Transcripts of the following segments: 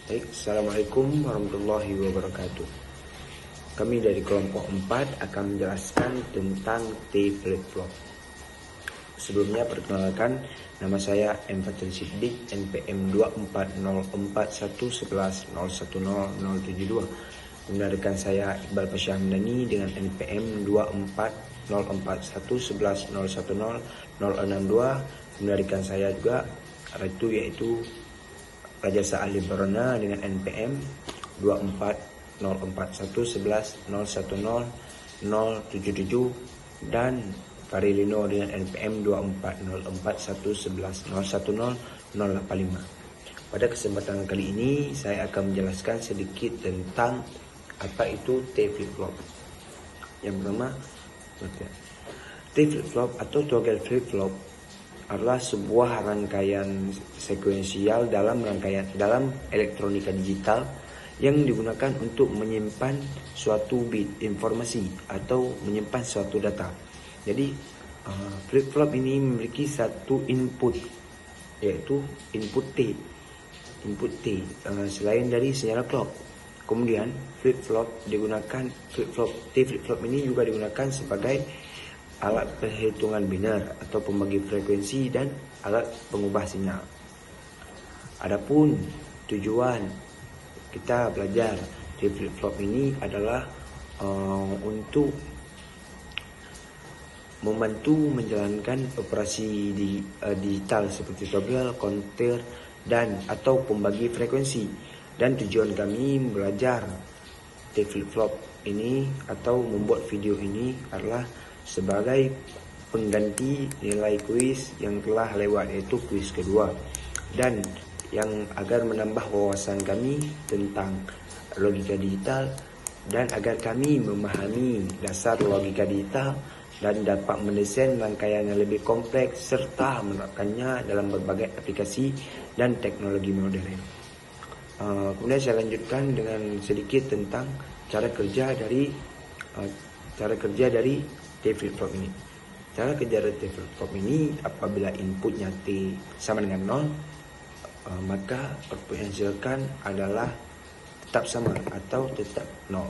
Baik, Assalamualaikum warahmatullahi wabarakatuh. Kami dari kelompok 4 akan menjelaskan tentang T flip-flop. Sebelumnya perkenalkan, nama saya M. Fatul Siddiq, NPM 24041111100072. Kemudian rekan saya Iqbal Pasha Hamdani dengan NPM 240411101062. Kemudian rekan saya juga yaitu Raja Sa'ali Barona dengan NPM 240411101077 dan Farilino dengan NPM 240411101085. Pada kesempatan kali ini saya akan menjelaskan sedikit tentang apa itu T flip-flop. Yang pertama, T flip-flop atau toggle flip-flop adalah sebuah rangkaian sekuensial dalam elektronika digital yang digunakan untuk menyimpan suatu bit informasi atau menyimpan suatu data. Jadi flip-flop ini memiliki satu input, yaitu input T selain dari sinyal clock. Kemudian T flip-flop ini juga digunakan sebagai alat perhitungan biner atau pembagi frekuensi dan alat pengubah sinyal. Adapun tujuan kita belajar di flip-flop ini adalah untuk membantu menjalankan operasi digital seperti toggle, counter, dan atau pembagi frekuensi. Dan tujuan kami belajar T flip-flop ini atau membuat video ini adalah sebagai pengganti nilai kuis yang telah lewat, yaitu kuis kedua, dan yang agar menambah wawasan kami tentang logika digital dan agar kami memahami dasar logika digital dan dapat mendesain rangkaian yang lebih kompleks serta menerapkannya dalam berbagai aplikasi dan teknologi modern. Kemudian saya lanjutkan dengan sedikit tentang cara kerja dari T flip-flop ini. Cara kerja dari T flip-flop ini, apabila inputnya T sama dengan 0, maka output yang dihasilkan adalah tetap sama atau tetap 0.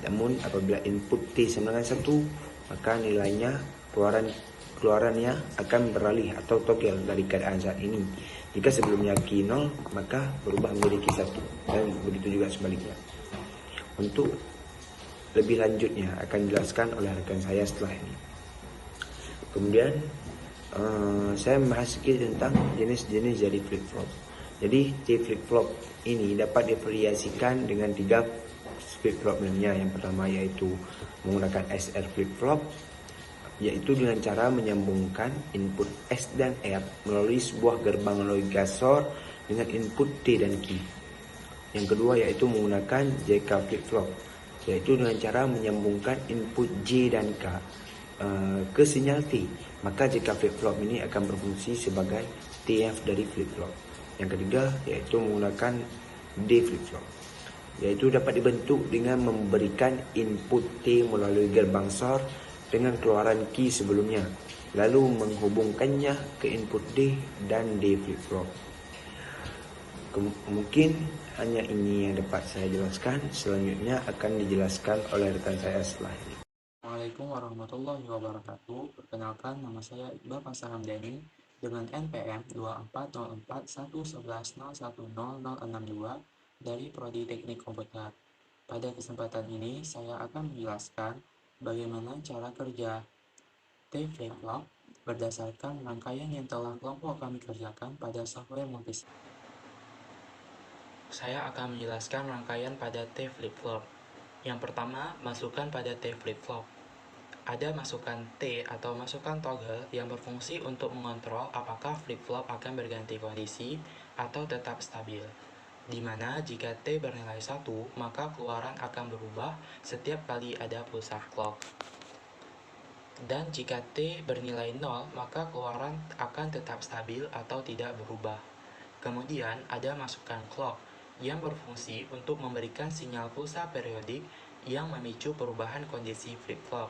Namun apabila input T sama dengan 1, maka nilainya keluarannya akan beralih atau toggle dari keadaan saat ini. Jika sebelumnya Q 0, maka berubah menjadi Q 1, dan begitu juga sebaliknya. Untuk lebih lanjutnya akan dijelaskan oleh rekan saya setelah ini. Kemudian saya membahas sedikit tentang jenis-jenis dari flip-flop. Jadi T flip-flop ini dapat divariasikan dengan 3 flip-flop lainnya. Yang pertama yaitu menggunakan SR flip-flop, yaitu dengan cara menyambungkan input S dan R melalui sebuah gerbang logika SOR dengan input T dan Q. Yang kedua yaitu menggunakan JK flip-flop, yaitu dengan cara menyambungkan input J dan K ke sinyal T. Maka JK flip-flop ini akan berfungsi sebagai TF dari flip-flop. Yang ketiga yaitu menggunakan D flip-flop, yaitu dapat dibentuk dengan memberikan input T melalui gerbang SOR dengan keluaran key sebelumnya, lalu menghubungkannya ke input D dan D flip-flop. Mungkin hanya ini yang dapat saya jelaskan. Selanjutnya akan dijelaskan oleh rekan saya setelah ini. Assalamualaikum warahmatullahi wabarakatuh. Perkenalkan, nama saya Iqbal Pasha Hamdani dengan NPM 240411101062 dari Prodi Teknik Komputer. Pada kesempatan ini, saya akan menjelaskan bagaimana cara kerja T flip-flop berdasarkan rangkaian yang telah kelompok kami kerjakan pada software multisim. Saya akan menjelaskan rangkaian pada T flip-flop. Yang pertama, masukan pada T flip-flop. Ada masukan T atau masukan toggle yang berfungsi untuk mengontrol apakah flip-flop akan berganti kondisi atau tetap stabil. Di mana jika T bernilai 1, maka keluaran akan berubah setiap kali ada pulsar clock. Dan jika T bernilai 0, maka keluaran akan tetap stabil atau tidak berubah. Kemudian ada masukan clock yang berfungsi untuk memberikan sinyal pulsa periodik yang memicu perubahan kondisi flip-flop.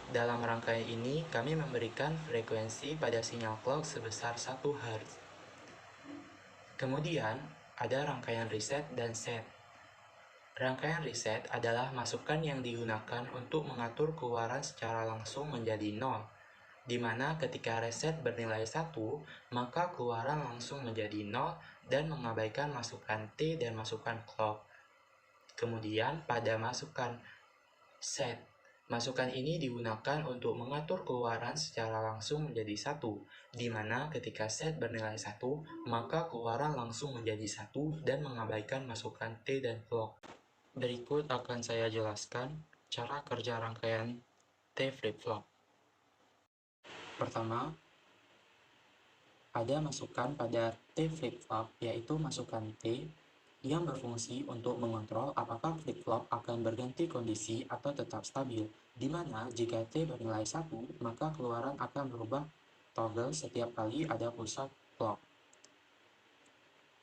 Dalam rangkaian ini, kami memberikan frekuensi pada sinyal clock sebesar 1 Hz. Kemudian, ada rangkaian reset dan set. Rangkaian reset adalah masukan yang digunakan untuk mengatur keluaran secara langsung menjadi 0, di mana ketika reset bernilai 1, maka keluaran langsung menjadi 0 dan mengabaikan masukan T dan masukan clock. Kemudian pada masukan set, masukan ini digunakan untuk mengatur keluaran secara langsung menjadi 1, di mana ketika set bernilai 1, maka keluaran langsung menjadi 1 dan mengabaikan masukan T dan clock. Berikut akan saya jelaskan cara kerja rangkaian T flip-flop. Pertama, ada masukan pada T flip-flop, yaitu masukan T yang berfungsi untuk mengontrol apakah flip-flop akan berganti kondisi atau tetap stabil, di mana jika T bernilai 1, maka keluaran akan berubah toggle setiap kali ada pulsa clock.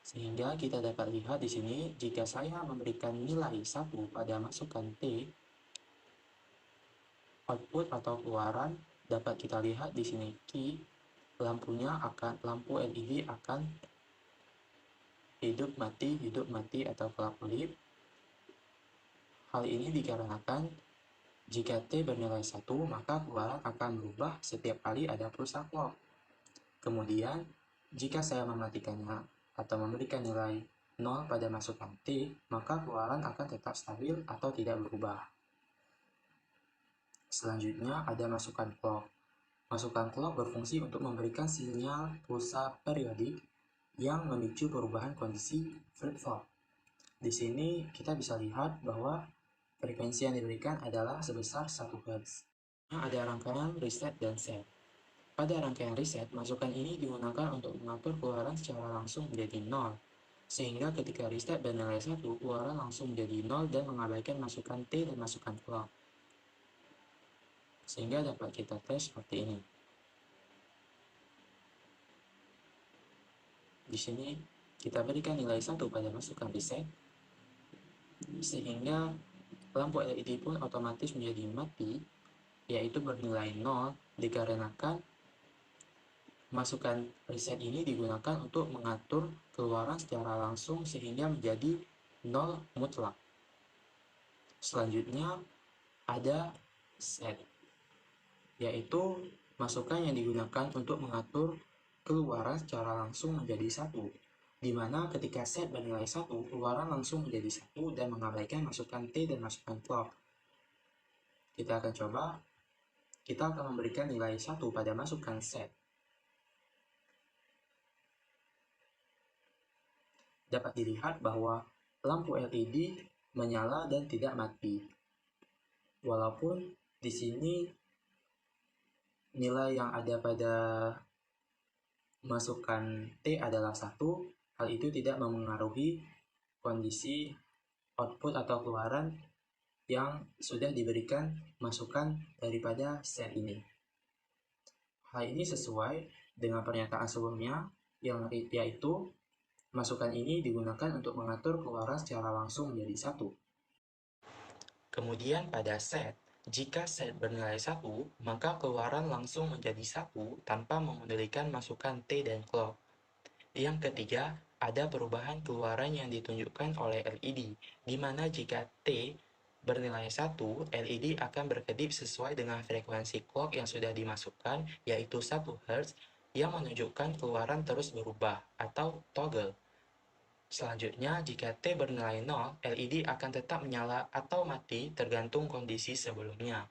Sehingga kita dapat lihat di sini, jika saya memberikan nilai 1 pada masukan T, output atau keluaran dapat kita lihat di sini key, lampu LED akan hidup mati atau kelap-kelip. Hal ini dikarenakan jika T bernilai 1, maka keluaran akan berubah setiap kali ada pulsa clock. Kemudian, jika saya mematikannya atau memberikan nilai 0 pada masukan T, maka keluaran akan tetap stabil atau tidak berubah. Selanjutnya ada masukan clock. Masukan clock berfungsi untuk memberikan sinyal pulsa periodik yang memicu perubahan kondisi flip-flop. Di sini kita bisa lihat bahwa frekuensi yang diberikan adalah sebesar 1 Hz. Ada rangkaian reset dan set. Pada rangkaian reset, masukan ini digunakan untuk mengatur keluaran secara langsung menjadi 0, sehingga ketika reset bernilai 1, keluaran langsung menjadi 0 dan mengabaikan masukan T dan masukan clock. Sehingga dapat kita tes seperti ini. Di sini kita berikan nilai 1 pada masukan reset, sehingga lampu LED pun otomatis menjadi mati, yaitu bernilai 0, dikarenakan masukan reset ini digunakan untuk mengatur keluaran secara langsung sehingga menjadi 0 mutlak. Selanjutnya ada set, yaitu masukan yang digunakan untuk mengatur keluaran secara langsung menjadi 1, di mana ketika set bernilai 1, keluaran langsung menjadi 1 dan mengabaikan masukan T dan masukan clock. Kita akan memberikan nilai 1 pada masukan set. Dapat dilihat bahwa lampu LED menyala dan tidak mati. Walaupun di sini nilai yang ada pada masukan T adalah 1, hal itu tidak memengaruhi kondisi output atau keluaran yang sudah diberikan masukan daripada set ini. Hal ini sesuai dengan pernyataan sebelumnya, yaitu masukan ini digunakan untuk mengatur keluaran secara langsung menjadi 1. Kemudian pada set, jika set bernilai 1, maka keluaran langsung menjadi 1 tanpa memedulikan masukan T dan clock. Yang ketiga, ada perubahan keluaran yang ditunjukkan oleh LED, di mana jika T bernilai 1, LED akan berkedip sesuai dengan frekuensi clock yang sudah dimasukkan, yaitu 1 Hz, yang menunjukkan keluaran terus berubah, atau toggle. Selanjutnya, jika T bernilai 0, LED akan tetap menyala atau mati tergantung kondisi sebelumnya.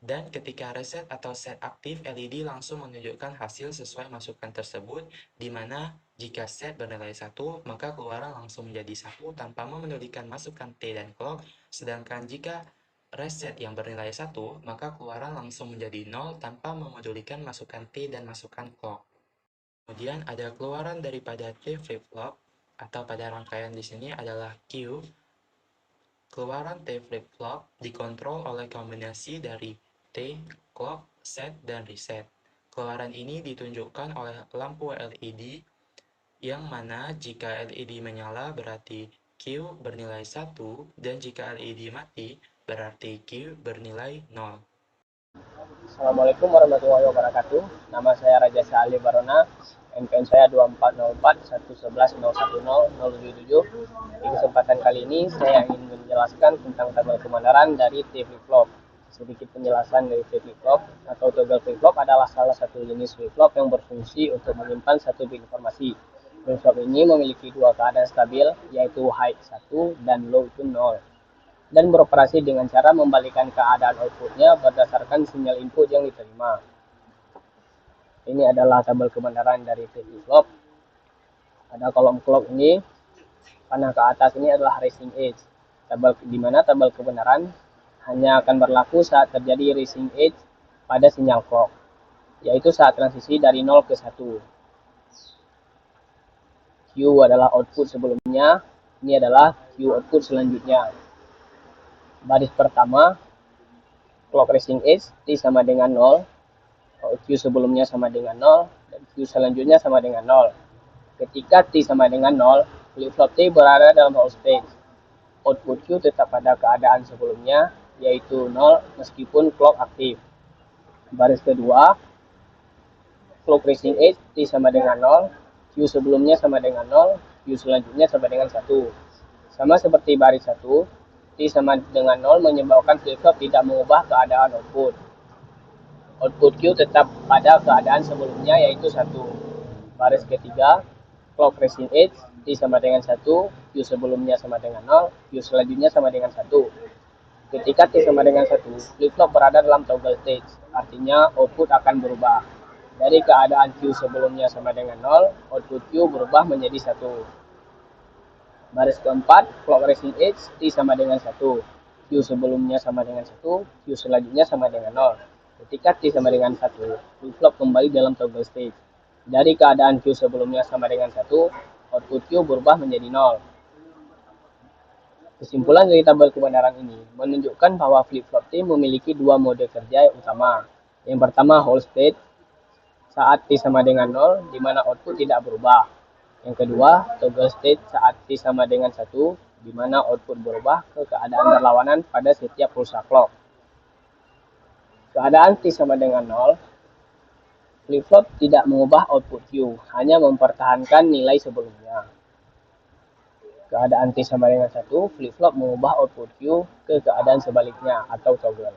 Dan ketika reset atau set aktif, LED langsung menunjukkan hasil sesuai masukan tersebut, di mana jika set bernilai 1, maka keluaran langsung menjadi 1 tanpa memedulikan masukan T dan clock, sedangkan jika reset yang bernilai 1, maka keluaran langsung menjadi 0 tanpa memedulikan masukan T dan masukan clock. Kemudian ada keluaran daripada T flip-flop, atau pada rangkaian di sini adalah Q. Keluaran T flip-flop dikontrol oleh kombinasi dari T, clock, set, dan reset. Keluaran ini ditunjukkan oleh lampu LED, yang mana jika LED menyala berarti Q bernilai 1, dan jika LED mati berarti Q bernilai 0. Assalamualaikum warahmatullahi wabarakatuh. Nama saya Raja Sali Barona. NPN saya 240411101077. Di kesempatan kali ini saya ingin menjelaskan tentang tabel kebenaran dari T flip-flop. Sedikit penjelasan dari T flip-flop atau toggle flip-flop adalah salah satu jenis flip-flop yang berfungsi untuk menyimpan satu bit informasi. Flip-flop ini memiliki dua keadaan stabil, yaitu high 1 dan low itu 0. Dan beroperasi dengan cara membalikan keadaan outputnya berdasarkan sinyal input yang diterima. Ini adalah tabel kebenaran dari T flip-flop. Pada kolom clock ini, panah ke atas ini adalah racing edge. Di mana tabel kebenaran hanya akan berlaku saat terjadi racing edge pada sinyal clock, yaitu saat transisi dari 0 ke 1. Q adalah output sebelumnya, ini adalah Q output selanjutnya. Baris pertama, clock racing edge T sama dengan 0, Q sebelumnya sama dengan 0, dan Q selanjutnya sama dengan 0. Ketika T sama dengan 0, flip-flop T berada dalam hold state. Output Q tetap pada keadaan sebelumnya, yaitu 0 meskipun clock aktif. Baris kedua, clock racing edge T sama dengan 0, Q sebelumnya sama dengan 0, Q selanjutnya sama dengan 1. Sama seperti baris 1, T sama dengan 0 menyebabkan flip-flop tidak mengubah keadaan output. Output Q tetap pada keadaan sebelumnya, yaitu 1. Baris ketiga, clock racing edge T sama dengan 1, Q sebelumnya sama dengan 0, Q selanjutnya sama dengan 1. Ketika T sama dengan 1, flip-flop berada dalam toggle stage, artinya output akan berubah. Dari keadaan Q sebelumnya sama dengan 0, output Q berubah menjadi 1. Baris keempat, clock racing edge T sama dengan 1, Q sebelumnya sama dengan 1, Q selanjutnya sama dengan 0. Ketika T sama dengan 1, flip-flop kembali dalam toggle stage. Dari keadaan Q sebelumnya sama dengan 1, output Q berubah menjadi 0. Kesimpulan dari tabel kebenaran ini menunjukkan bahwa flip-flop T memiliki dua mode kerja utama. Yang pertama, hold state saat T sama dengan 0, di mana output tidak berubah. Yang kedua, toggle state saat T sama dengan 1, di mana output berubah ke keadaan berlawanan pada setiap pulsa clock. Keadaan T sama dengan 0, flip-flop tidak mengubah output Q, hanya mempertahankan nilai sebelumnya. Keadaan T sama dengan 1, flip-flop mengubah output Q ke keadaan sebaliknya atau toggle.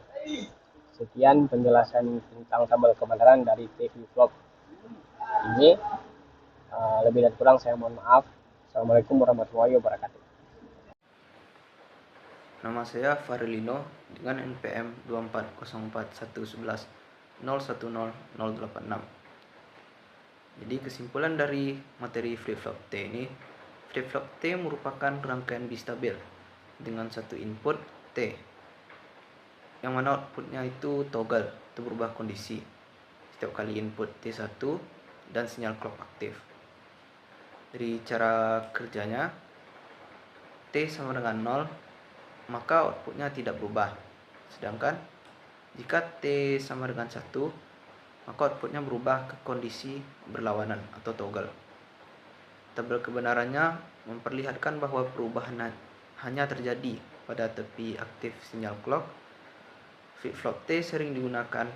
Sekian penjelasan tentang tabel kebenaran dari T flip-flop ini. Lebih dan kurang saya mohon maaf. Assalamualaikum warahmatullahi wabarakatuh. Nama saya Farilino dengan NPM 240411101086. Jadi kesimpulan dari materi flip-flop T ini, flip-flop T merupakan rangkaian bistabil dengan satu input T, yang mana outputnya itu toggle, itu berubah kondisi setiap kali input T1 dan sinyal clock aktif. Dari cara kerjanya, T sama dengan 0, maka outputnya tidak berubah. Sedangkan jika T sama dengan 1, maka outputnya berubah ke kondisi berlawanan atau toggle. Tabel kebenarannya memperlihatkan bahwa perubahan hanya terjadi pada tepi aktif sinyal clock. Flip-flop T sering digunakan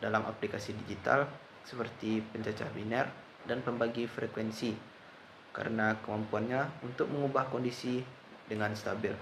dalam aplikasi digital seperti pencacah biner dan pembagi frekuensi karena kemampuannya untuk mengubah kondisi dengan stabil.